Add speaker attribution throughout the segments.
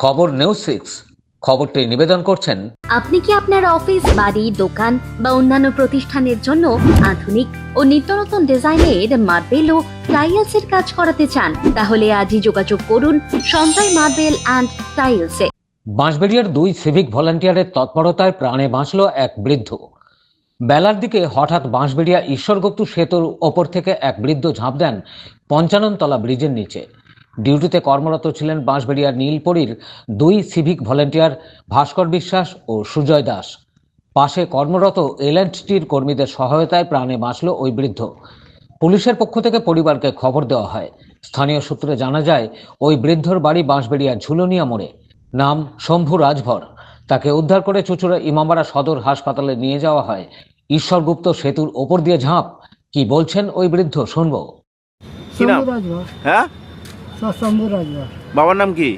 Speaker 1: খবর নিউজ 6 খবরটি নিবেদন করছেন।
Speaker 2: আপনি কি আপনার অফিস, বাড়ি, দোকান বা অন্যান্য প্রতিষ্ঠানের জন্য আধুনিক ও নিত্যনতুন ডিজাইনের মার্বেল ও টাইলসের কাজ করাতে চান? তাহলে আজই যোগাযোগ করুন সঞ্জয় মার্বেল অ্যান্ড টাইলসে।
Speaker 1: বাঁশবেড়িয়ার 2 সিভিক ভলান্টিয়ারের তৎপরতায় প্রাণে বাঁচল এক বৃদ্ধ। বেলার দিকে হঠাৎ বাঁশবেড়িয়া ঈশ্বরগুপ্ত সেতুর ওপর থেকে এক বৃদ্ধ ঝাঁপ দেন 55 তলা ব্রিজের নিচে। ডিউটিতে কর্মরত ছিলেন বাঁশবেড়িয়ার নীলপরির 2 সিভিক ভলান্টিয়ার ভাস্কর বিশ্বাস ও সুজয় দাস। পাশে কর্মরত এল&টির কর্মীদের সহায়তায় প্রাণে বাঁচল ওই বৃদ্ধ। পুলিশের পক্ষ থেকে পরিবারকে খবর দেওয়া হয়। স্থানীয় সূত্রে জানা যায়, ওই বৃদ্ধর বাড়ি বাঁশবেড়িয়ার ঝুলনিয়া মোড়ে। নাম শম্ভু রাজভর। তাকে উদ্ধার করে চুঁচুড়া ইমামবাড়া সদর হাসপাতালে নিয়ে যাওয়া হয়। ঈশ্বরগুপ্ত সেতুর ওপর দিয়ে ঝাঁপ। কি বলছেন ওই বৃদ্ধ, শুনবো।
Speaker 3: কি নাম?
Speaker 4: শম্ভু রাজভর।
Speaker 3: হ্যাঁ,
Speaker 4: শম্ভু রাজভর।
Speaker 3: বাবার নাম কি?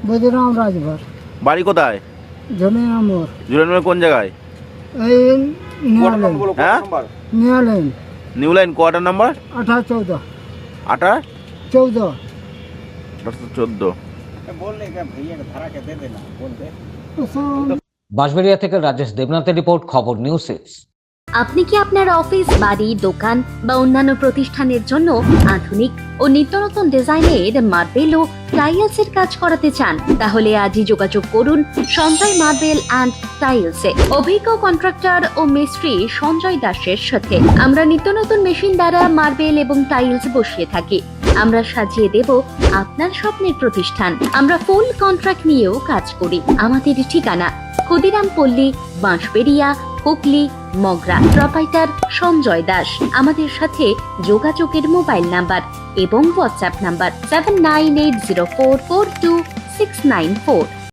Speaker 4: বৈদ্যরাম রাজভর।
Speaker 3: বাড়ি কোথায়?
Speaker 4: ঝুলিয়া মোড়।
Speaker 3: জুলেনের কোন জায়গায়?
Speaker 4: এই নিয়ালেন।
Speaker 3: হ্যাঁ,
Speaker 4: নিয়ালেন
Speaker 3: new line quarter number
Speaker 4: 18-14
Speaker 3: 18
Speaker 4: 14।
Speaker 3: 14।
Speaker 1: Bansberia থেকে রাজেশ দেবনাথের রিপোর্ট, খবর নিউজ 6।
Speaker 2: আপনি কি আপনার অফিস, বাড়ি, দোকান বা অন্যান্য প্রতিষ্ঠানের জন্য আধুনিক ও নিত্যনতুন ডিজাইনের মার্বেল ও টাইলসের কাজ করাতে চান? তাহলে আজই যোগাযোগ করুন সঞ্জয় মার্বেল অ্যান্ড টাইলসে। অভিজ্ঞ কন্ট্রাক্টর ও মিস্ত্রি সঞ্জয় দাসের সাথে আমরা নিত্যনতুন মেশিন দ্বারা মার্বেল এবং টাইলস বসিয়ে থাকি। আমরা সাজিয়ে দেব আপনার স্বপ্নের প্রতিষ্ঠান। আমরা ফুল কন্ট্রাক্ট নিয়েও কাজ করি। আমাদের ঠিকানা ক্ষুদিরাম পল্লী, বাঁশবেড়িয়া, হুগলি, মগরা। প্রোপাইটার সঞ্জয় দাস। আমাদের সাথে যোগাযোগের মোবাইল নাম্বার এবং হোয়াটসঅ্যাপ নাম্বার 7980442694।